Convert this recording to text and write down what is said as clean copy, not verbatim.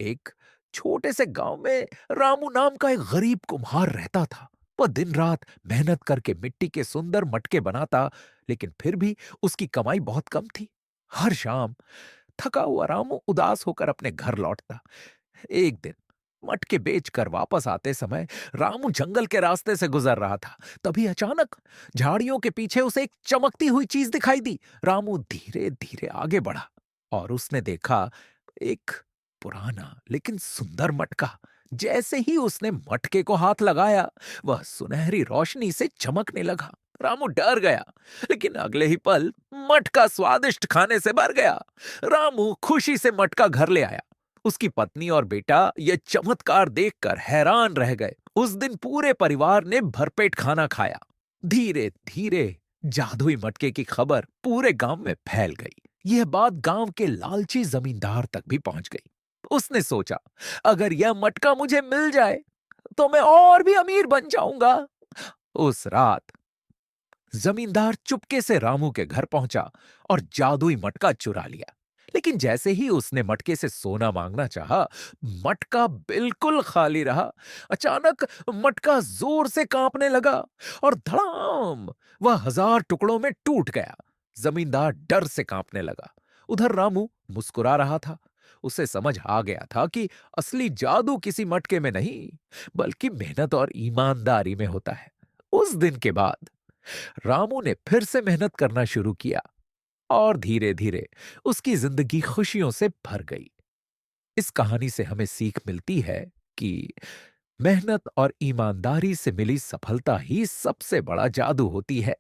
एक छोटे से गांव में रामू नाम का एक गरीब कुम्हार रहता था। वह दिन रात मेहनत करके मिट्टी के सुंदर मटके बनाता, लेकिन फिर भी उसकी कमाई बहुत कम थी। हर शाम थका हुआ रामू उदास होकर अपने घर लौटता। एक दिन मटके बेचकर वापस आते समय रामू जंगल के रास्ते से गुजर रहा था। तभी अचानक झाड़ियों के पीछे उसे एक चमकती हुई चीज दिखाई दी। रामू धीरे धीरे आगे बढ़ा और उसने देखा एक पुराना लेकिन सुंदर मटका। जैसे ही उसने मटके को हाथ लगाया, वह सुनहरी रोशनी से चमकने लगा। रामू डर गया, लेकिन अगले ही पल मटका स्वादिष्ट खाने से भर गया। रामू खुशी से मटका घर ले आया। उसकी पत्नी और बेटा यह चमत्कार देखकर हैरान रह गए। उस दिन पूरे परिवार ने भरपेट खाना खाया। धीरे धीरे जादुई मटके की खबर पूरे गांव में फैल गई। यह बात गांव के लालची जमींदार तक भी पहुंच गई। उसने सोचा, अगर यह मटका मुझे मिल जाए तो मैं और भी अमीर बन जाऊंगा। उस रात जमींदार चुपके से रामू के घर पहुंचा और जादुई मटका चुरा लिया। लेकिन जैसे ही उसने मटके से सोना मांगना चाहा, मटका बिल्कुल खाली रहा। अचानक मटका जोर से कांपने लगा और धड़ाम वह 1000 टुकड़ों में टूट गया। जमींदार डर से कांपने लगा। उधर रामू मुस्कुरा रहा था। उसे समझ आ गया था कि असली जादू किसी मटके में नहीं, बल्कि मेहनत और ईमानदारी में होता है। उस दिन के बाद रामू ने फिर से मेहनत करना शुरू किया और धीरे धीरे उसकी जिंदगी खुशियों से भर गई। इस कहानी से हमें सीख मिलती है कि मेहनत और ईमानदारी से मिली सफलता ही सबसे बड़ा जादू होती है।